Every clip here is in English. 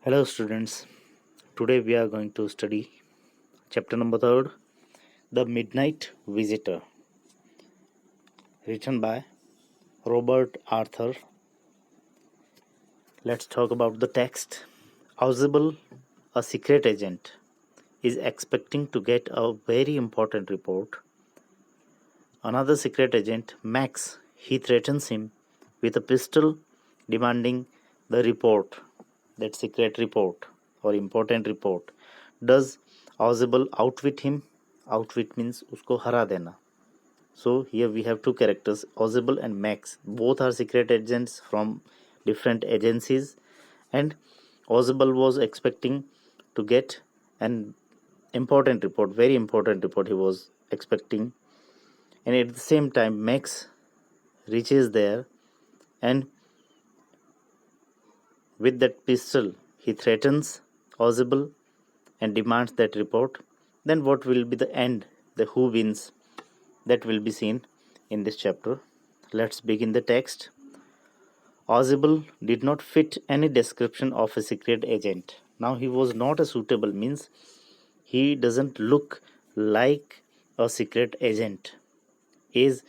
Hello students, today we are going to study chapter number 3, The Midnight Visitor, written by Robert Arthur. Let's talk about the text. Ausable, a secret agent, is expecting to get a very important report. Another secret agent, Max, he threatens him with a pistol demanding the report, that secret report or important report. Does Ausable outwit him? Outwit means usko हरा देना. So here we have two characters, Ausable and Max. Both are secret agents from different agencies, and Ausable was expecting to get an important report, very important report he was expecting, and at the same time Max reaches there, and with that pistol he threatens Ausable and demands that report. Then what will be the end, the who wins, that will be seen in this chapter. Let's begin the text. Ausable did not fit any description of a secret agent. Now he was not a suitable, means he doesn't look like a secret agent. Is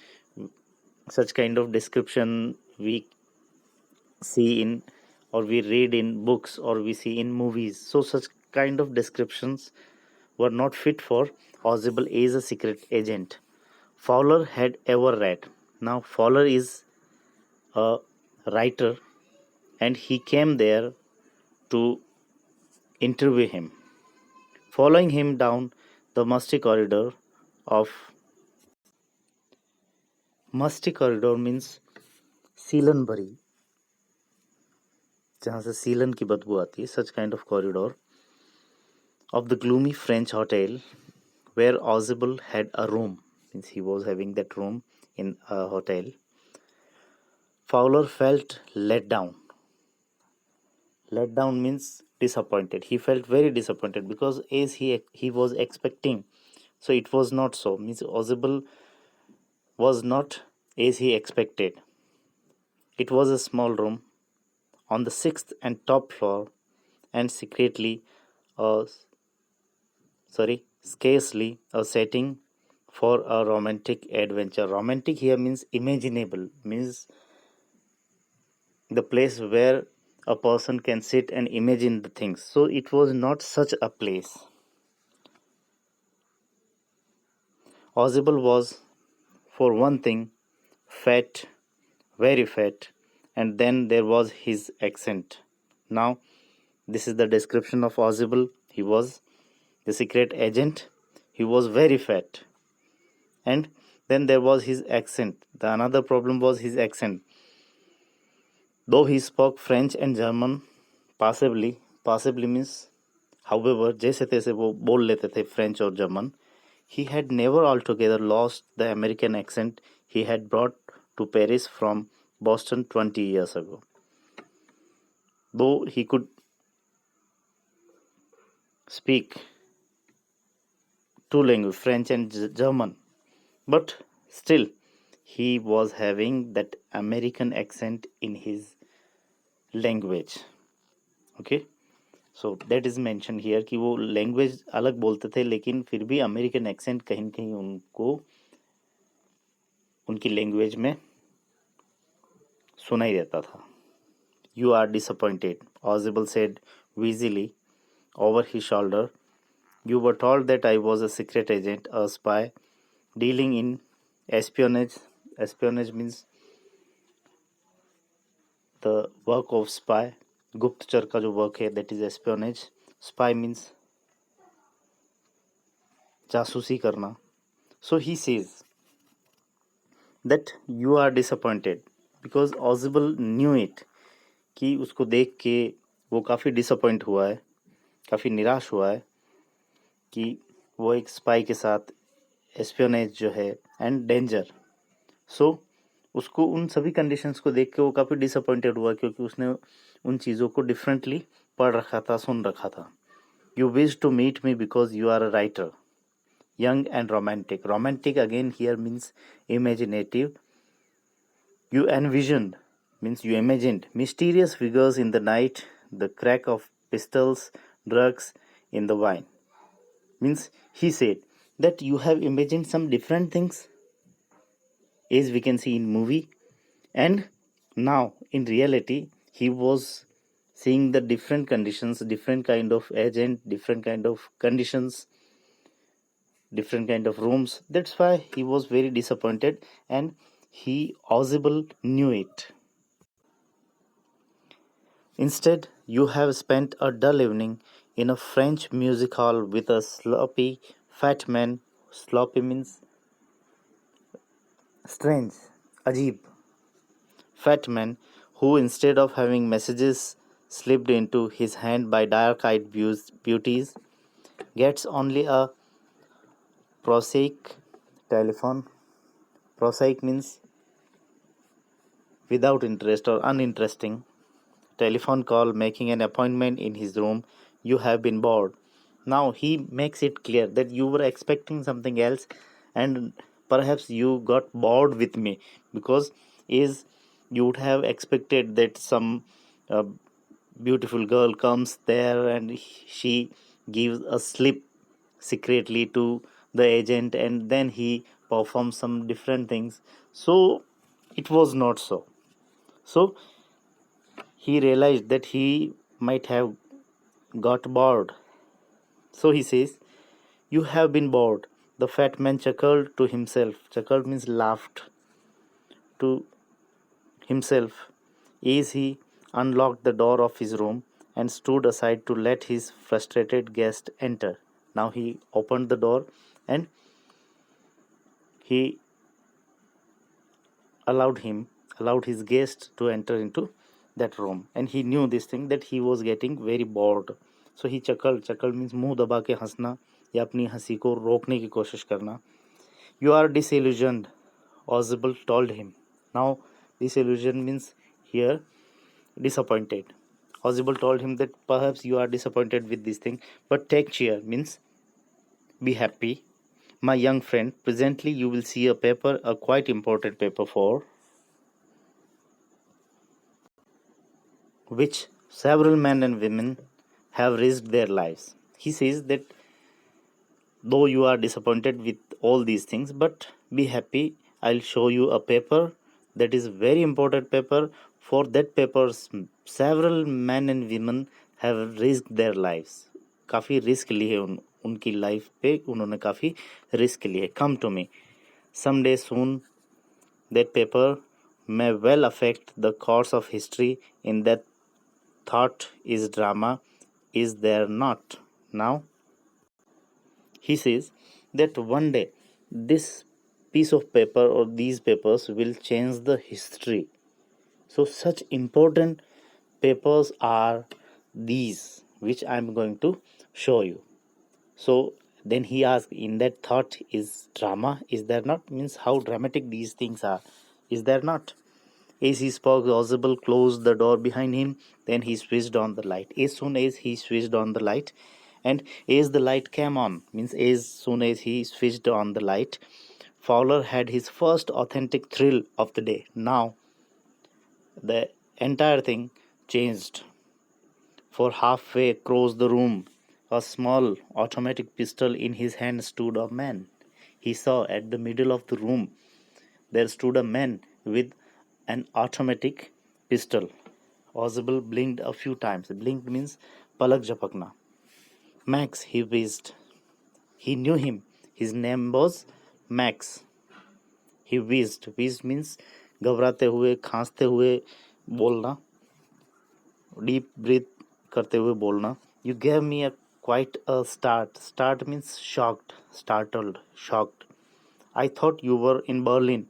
such kind of description we see in, or we read in books, or we see in movies. So such kind of descriptions were not fit for Ausable as a secret agent. Fowler had ever read. Now Fowler is a writer, and he came there to interview him. Following him down the musty corridor means सीलन भरी, जहाँ से सीलन की बदबू आती है, such kind of corridor of the gloomy French hotel where Ausable had a room, means he was having that room in a hotel. Fowler felt let down. Let down means disappointed. He felt very disappointed because as he was expecting, so it was not so. Means Ausable was not as he expected. It was a small room on the 6th and top floor, and scarcely a setting for a romantic adventure. Romantic here means imaginable, means the place where a person can sit and imagine the things. So it was not such a place. Ausable was, for one thing, fat, very fat, and then there was his accent. Now, this is the description of Ausable. He was the secret agent. He was very fat, and then there was his accent. The another problem was his accent. Though he spoke French and German passably means however, जैसे तैसे वो बोल लेते थे French और German, he had never altogether lost the American accent he had brought to Paris from Boston 20 years ago. Though he could speak two languages, French and German, but still he was having that American accent in his language. Okay, so that is mentioned here कि वो language अलग बोलते थे, लेकिन फिर भी American accent कहीं न कहीं उनको उनकी लैंग्वेज में सुनाई देता था. You are disappointed, Ausable said wheezily over his shoulder. You were told that I was a secret agent, a spy, dealing in espionage. Espionage means the work of spy. गुप्तचर का जो वर्क है, that is espionage. Spy means जासूसी करना. So he says that you are disappointed because Ausable knew it, कि उसको देख के वो काफ़ी डिसअपॉइंट हुआ है, काफ़ी निराश हुआ है कि वो एक स्पाई के साथ एस्पियोनेज जो है एंड डेंजर. सो उसको उन सभी कंडीशंस को देख के वो काफ़ी डिसअपॉइंटेड हुआ, क्योंकि उसने उन चीज़ों को डिफरेंटली पढ़ रखा था, सुन रखा था. You wish to meet me because you are a writer, young and romantic. Romantic again here means imaginative. You envisioned means you imagined mysterious figures in the night, the crack of pistols, drugs in the wine. Means he said that you have imagined some different things as we can see in movie, and now in reality he was seeing the different conditions, different kind of agent, different kind of conditions, different kind of rooms. That's why he was very disappointed, and he Audible knew it. Instead, you have spent a dull evening in a French music hall with a sloppy fat man. Sloppy means strange, ajib. Fat man who, instead of having messages slipped into his hand by dark-eyed beauties, gets only a prosaic telephone. Prosaic means without interest or uninteresting telephone call, making an appointment in his room. You have been bored. Now he makes it clear that you were expecting something else, and perhaps you got bored with me, because is you would have expected that some uh, beautiful girl comes there and she gives a slip secretly to the agent, and then he performs some different things. So it was not so. So he realized that he might have got bored. So he says, "You have been bored." The fat man chuckled to himself. Chuckled means laughed to himself as he unlocked the door of his room and stood aside to let his frustrated guest enter. Now he opened the door and he allowed him allowed his guest to enter into that room, and he knew this thing that he was getting very bored. So he chuckled means मुंह दबा के हंसना या अपनी हंसी को रोकने की कोशिश करना. You are disillusioned, Ozable told him. Now disillusion means here disappointed. Ozable told him that perhaps you are disappointed with this thing, but take cheer means be happy, my young friend. Presently you will see a paper, a quite important paper, for which several men and women have risked their lives. He says that though you are disappointed with all these things, but be happy. I'll show you a paper that is very important paper. For that paper, several men and women have risked their lives. काफ़ी risk लिए उनकी life पे उन्होंने काफ़ी risk लिए. Come to me someday soon. That paper may well affect the course of history. In that thought is drama, is there not? Now he says that one day this piece of paper or these papers will change the history. So such important papers are these which I'm going to show you. So then he asked, in that thought is drama, is there not? Means how dramatic these things are, is there not? As he spoke, Ozable closed the door behind him. Then he switched on the light. As soon as he switched on the light, and as the light came on, means as soon as he switched on the light, Fowler had his first authentic thrill of the day. Now, the entire thing changed. For halfway across the room, a small automatic pistol in his hand, stood a man. He saw at the middle of the room there stood a man with an automatic pistol. Ozable blinked a few times. Blinked means palak jhapakna. Max, he whizzed. He knew him. His name was Max. He whizzed. Whizzed means घबराते हुए, खांसते हुए बोलना, deep breath करते हुए बोलना. You gave me a quite a start. Start means shocked, startled, shocked. I thought you were in Berlin.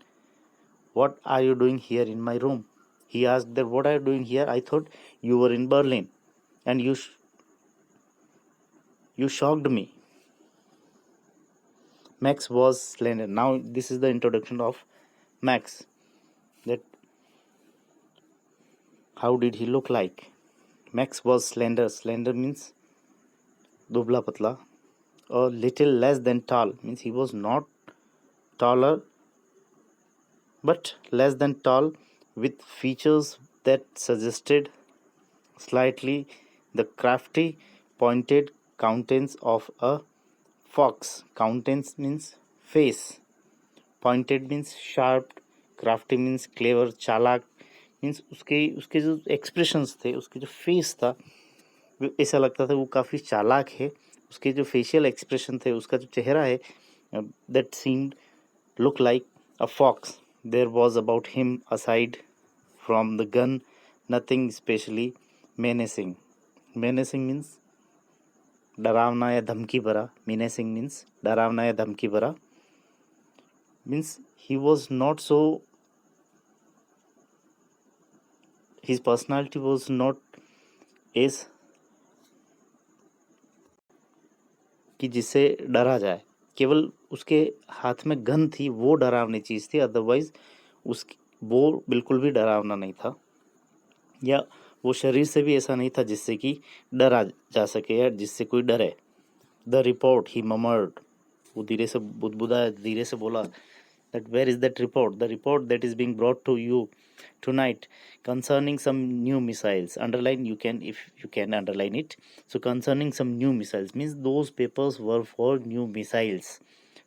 What are you doing here in my room? He asked that, what are you doing here? I thought you were in Berlin, and you shocked me. Max was slender. Now this is the introduction of Max. That how did he look like? Max was slender. Slender means dubla patla. A little less than tall means he was not taller, but less than tall, with features that suggested slightly the crafty, pointed countenance of a fox. Countenance means face. Pointed means sharp. Crafty means clever. चालाक means उसके उसके जो expressions थे, उसके जो face था, ऐसा लगता था वो काफ़ी चालाक है. उसके जो फेशियल एक्सप्रेशन थे, उसका जो चेहरा है, that seemed look like a fox. There was about him, aside from the gun, nothing especially menacing. Menacing means डरावना या धमकी भरा. Menacing means डरावना या धमकी भरा. Means he was not so, his personality was not as कि जिससे डरा जाए. केवल उसके हाथ में गन थी, वो डरावनी चीज़ थी. अदरवाइज वो बिल्कुल भी डरावना नहीं था, या वो शरीर से भी ऐसा नहीं था जिससे कि डरा जा सके या जिससे कोई डरे. द रिपोर्ट, ही ममर्ड, वो धीरे से बुदबुदाया, धीरे से बोला, that where is that report, the report that is being brought to you tonight concerning some new missiles. Underline, you can, if you can underline it. So concerning some new missiles means those papers were for new missiles.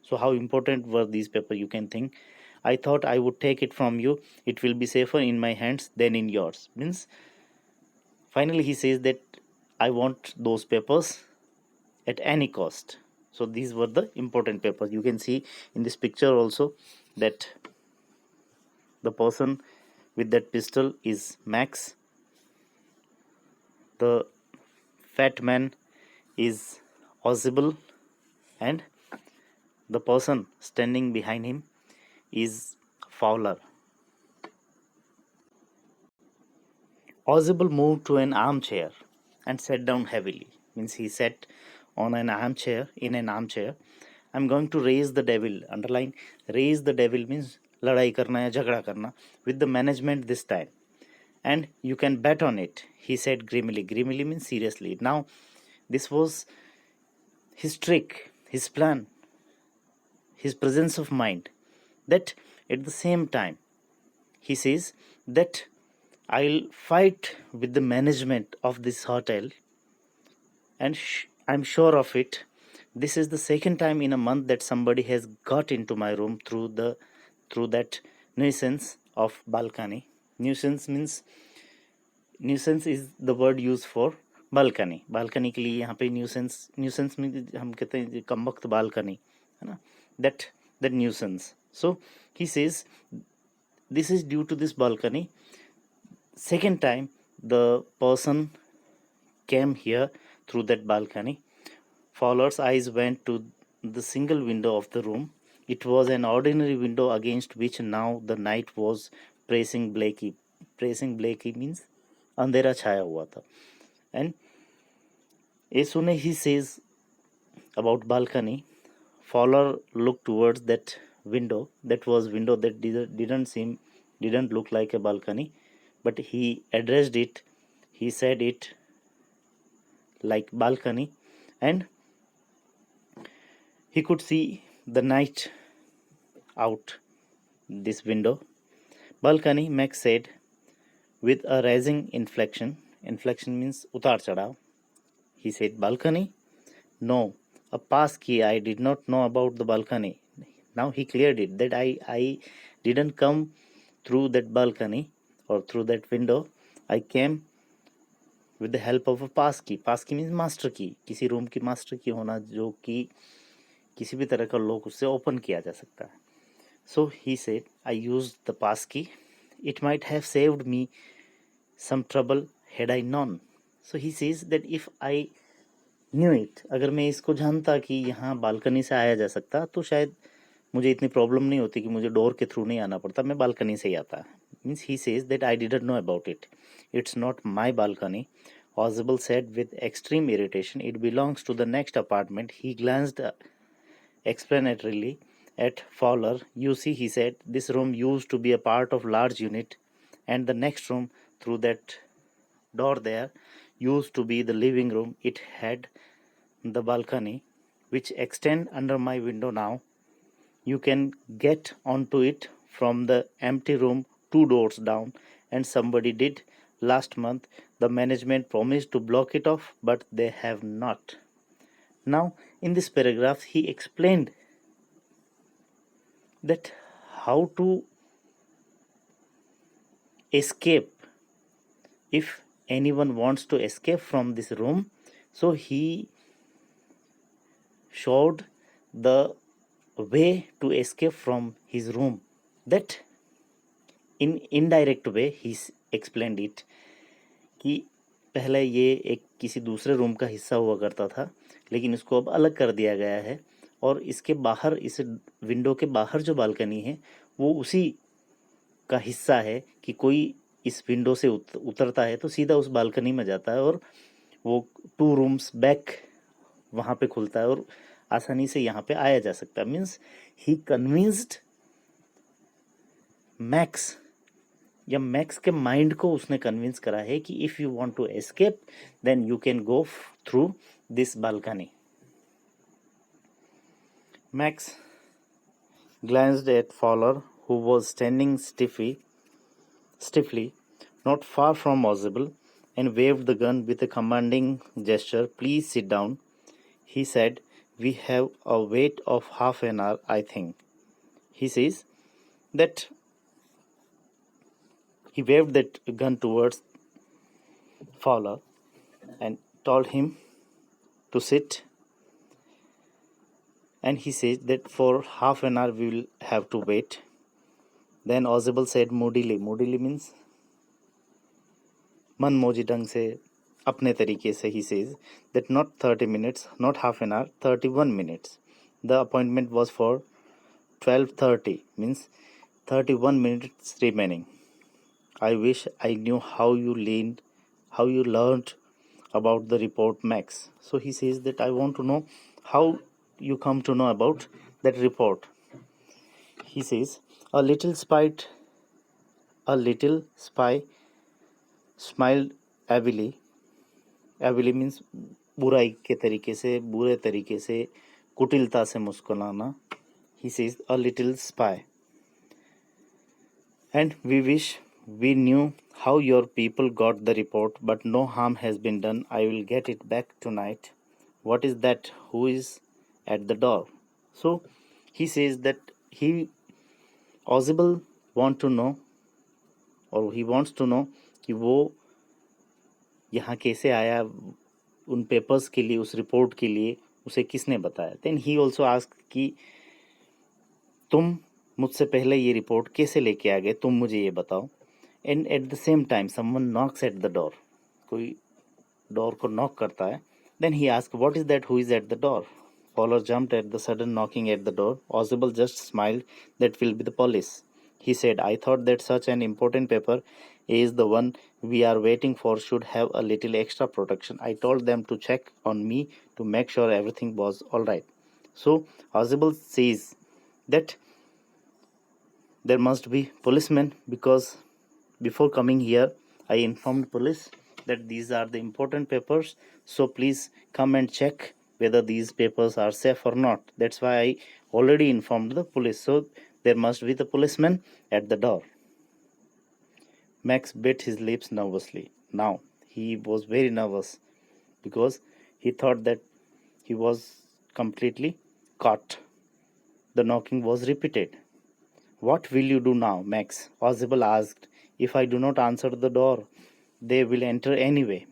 So how important were these papers, you can think. I thought I would take it from you. It will be safer in my hands than in yours. Means finally he says that I want those papers at any cost. So these were the important papers. You can see in this picture also that the person with that pistol is Max. The fat man is Ozable, and the person standing behind him is Fowler. Ozable moved to an armchair and sat down heavily. Means he sat on an armchair, in an armchair. I'm going to raise the devil. Underline, raise the devil means लड़ाई करना या झगड़ा करना with the management this time. And you can bet on it, he said grimly. Grimly means seriously. Now, this was his trick, his plan, his presence of mind. That at the same time, he says that I'll fight with the management of this hotel, and I'm sure of it. This is the second time in a month that somebody has got into my room through that nuisance of balcony. Nuisance means, nuisance is the word used for balcony. Balcony के लिए यहाँ पे nuisance में हम कहते हैं कमबख्त balcony, है ना, that nuisance. So he says this is due to this balcony. Second time the person came here through that balcony. Fowler's eyes went to the single window of the room. It was an ordinary window against which now the night was pressing blacky. Pressing blacky means अंधेरा छाया हुआ था. And as soon as he says about balcony, Fowler looked towards that window. That was window that didn't look like a balcony, but he addressed it. He said it like balcony, and he could see the night out this window. Balcony, Max said with a rising inflection. Inflection means utar chadav. He said, balcony? No, a pass key. I did not know about the balcony. Now he cleared it, that I didn't come through that balcony or through that window. I came with the help of a pass key. Pass key means master key. किसी room की master key होना जो कि किसी भी तरह का lock उससे ओपन किया जा सकता है. So he said, I used the pass key. It might have saved me some trouble had I known. So he says that if I knew it, अगर मैं इसको जानता कि यहाँ बालकनी से आया जा सकता, तो शायद मुझे इतनी प्रॉब्लम नहीं होती कि मुझे डोर के थ्रू नहीं आना पड़ता, मैं बालकनी से ही आता. Means he says that I didn't know about it. It's not my balcony, Ozable said with extreme irritation. It belongs to the next apartment. He glanced explanatorily at Fowler. You see, he said, this room used to be a part of large unit, and the next room through that door there used to be the living room. It had the balcony which extend under my window now. You can get onto it from the empty room 2 doors down, and somebody did last month. The management promised to block it off, but they have not. Now, in this paragraph, he explained that how to escape if anyone wants to escape from this room. So he showed the way to escape from his room. That in indirect way he explained it कि पहले ये एक किसी दूसरे room का हिस्सा हुआ करता था, लेकिन इसको अब अलग कर दिया गया है और इसके बाहर, इस विंडो के बाहर जो बालकनी है वो उसी का हिस्सा है कि कोई इस विंडो से उतरता है तो सीधा उस बालकनी में जाता है और वो 2 रूम्स बैक वहाँ पे खुलता है और आसानी से यहाँ पे आया जा सकता है. मीन्स ही कन्विंस्ड मैक्स, या मैक्स के माइंड को उसने कन्विंस करा है कि if you want to escape then you can go through this balcony. Max glanced at Fowler, who was standing stiffly, not far from Ozable, and waved the gun with a commanding gesture. "Please sit down," he said. "We have a wait of half an hour, I think." He says that he waved that gun towards Fowler and told him to sit. And he says that for half an hour we will have to wait. Then Ozable said moodily means मनमोजी ढंग से, अपने तरीके से, he says that not 30 minutes, not half an hour, 31 minutes. The appointment was for 12:30, means 31 minutes remaining. I wish I knew how you learned about the report, Max. So he says that I want to know how you come to know about that report. He says a little spy smiled avidly. Avidly means बुराई के तरीके से, बुरे तरीके से, कुटिलता से मुस्कुराना. He says a little spy. And we wish we knew how your people got the report, but no harm has been done. I will get it back tonight. What is that? Who is at the door? So he says that Ozable wants to know कि वो यहाँ कैसे आया, उन papers के लिए, उस report के लिए उसे किसने बताया. देन ही ऑल्सो आस्क कि तुम मुझसे पहले ये रिपोर्ट कैसे लेके आ गए, तुम मुझे ये बताओ. And at the same time someone knocks at the door, कोई डोर को नॉक करता है. Then he ask what is that, who is at the door. Fowler jumped at the sudden knocking at the door. Ozable just smiled. That will be the police, he said. I thought that such an important paper is the one we are waiting for should have a little extra protection. I told them to check on me to make sure everything was all right. So Ozable says that there must be policemen, because before coming here I informed police that these are the important papers, so please come and check whether these papers are safe or not. That's why I already informed the police, so there must be the policeman at the door. Max bit his lips nervously. Now he was very nervous because he thought that he was completely caught. The knocking was repeated. What will you do now, Max? Ozable asked. If I do not answer the door, they will enter anyway.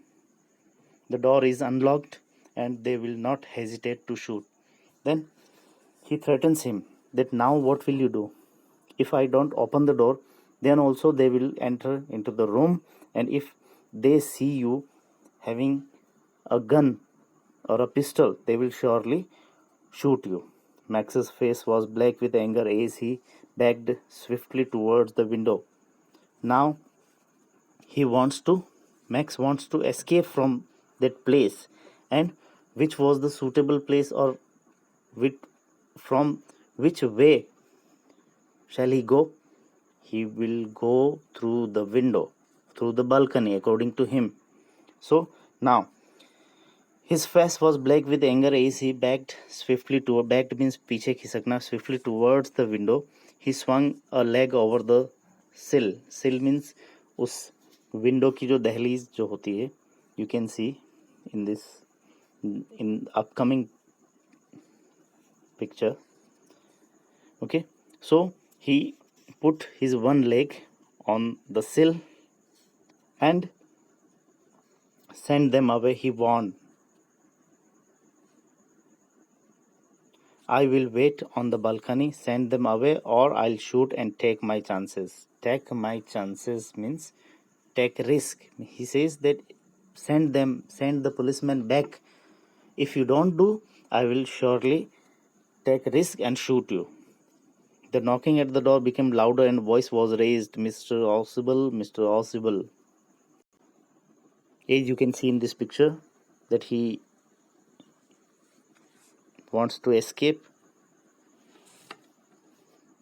The door is unlocked and they will not hesitate to shoot. Then he threatens him that now what will you do? If I don't open the door, then also they will enter into the room, and if they see you having a gun or a pistol, they will surely shoot you. Max's face was black with anger as he backed swiftly towards the window. Now Max wants to escape from that place, and which was the suitable place, or from which way shall he go? He will go through the window, through the balcony, according to him. So now his face was black with anger as he backed means पीछे खिसकना, swiftly towards the window. He swung a leg over the sill. Sill means उस window की जो दहलीज जो होती है, you can see in this, in upcoming picture. Okay, so he put his one leg on the sill and sent them away. He warned, I will wait on the balcony, send them away, or I'll shoot and take my chances. Take my chances means take risk. He says that send the policemen back. If you don't do, I will surely take risk and shoot you. The knocking at the door became louder and voice was raised. Mr. Ausable, Mr. Ausable. As you can see in this picture, that he wants to escape.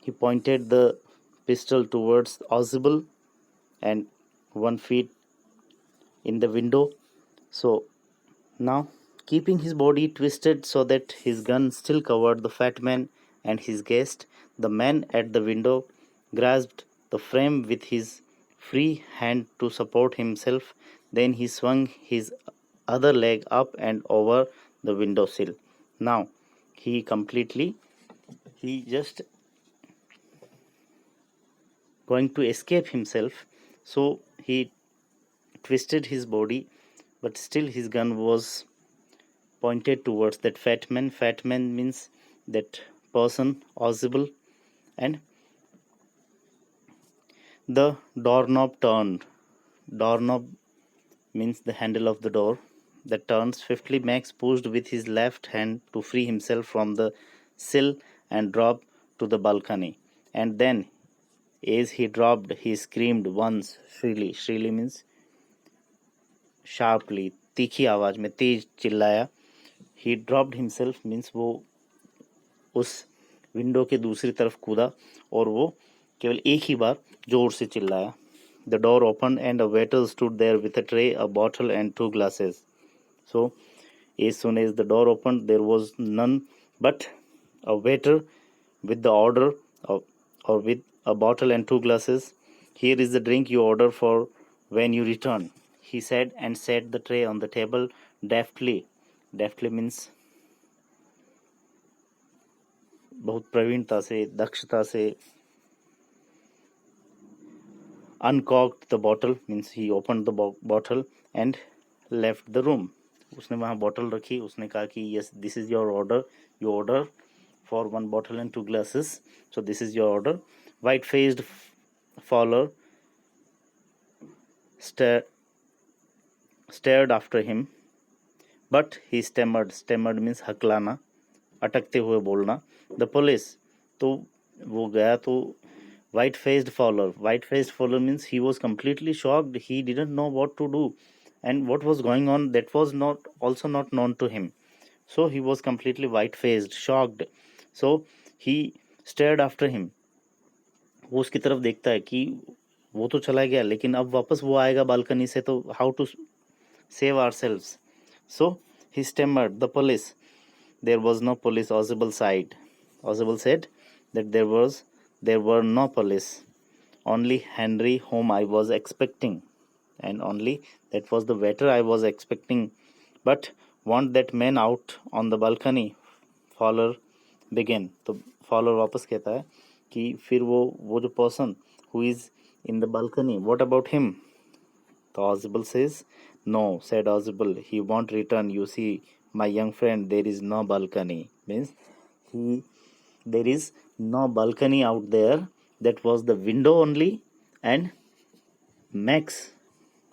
He pointed the pistol towards Ausable and 1 feet in the window. So now, keeping his body twisted so that his gun still covered the fat man and his guest, the man at the window grasped the frame with his free hand to support himself. Then he swung his other leg up and over the window sill. Now, he just going to escape himself. So he twisted his body, but still his gun was pointed towards that fat man. Fat man means that person, Ausable, and the doorknob turned. Doorknob means the handle of the door that turns. Swiftly, Max pushed with his left hand to free himself from the sill and dropped to the balcony. And then, as he dropped, he screamed once shrilly. Shrilly means sharply, तीखी आवाज में तेज चिल्लाया. He dropped himself means वो उस window के दूसरी तरफ कूदा और वो केवल एक ही बार जोर से चिल्लाया. The door opened and a waiter stood there with a tray, a bottle and 2 glasses. So as soon as the door opened, there was none but a waiter with the order of, or with a bottle and 2 glasses. Here is the drink you order for when you return, he said, and set the tray on the table deftly. Deftly means बहुत प्रवीणता से, दक्षता से. Uncorked the bottle means he opened the bottle and left the room. उसने वहाँ bottle रखी. उसने कहा कि yes, this is your order. You order for 1 bottle and 2 glasses. So this is your order. White-faced Fowler stared after him, but he stammered. Stammered means हकलाना, अटकते हुए बोलना. The police. तो वो गया तो white-faced Fowler. White-faced Fowler means he was completely shocked. He didn't know what to do, and what was going on, that was not known to him. So he was completely white-faced, shocked. So he stared after him. वो उसकी तरफ देखता है कि वो तो चला गया, लेकिन अब वापस वो आएगा बालकनी से, तो how to save ourselves. So he stammered, the police. There was no police. Ausable sighed. Ausable said that there were no police, only Henry, whom I was expecting, and only that was the waiter I was expecting. But want that man out on the balcony, Fowler began. तो Fowler वापस कहता है कि फिर वो जो person who is in the balcony, what about him? तो Ausable says, no, said Ausable, he won't return. You see, my young friend, there is no balcony. Means there is no balcony out there. That was the window only, and Max,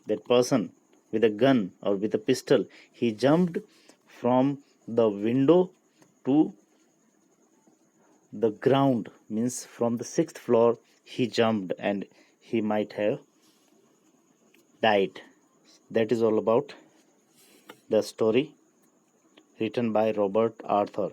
that person with a gun or with a pistol, he jumped from the window to the ground, means from the 6th floor he jumped, and he might have died. That is all about the story written by Robert Arthur.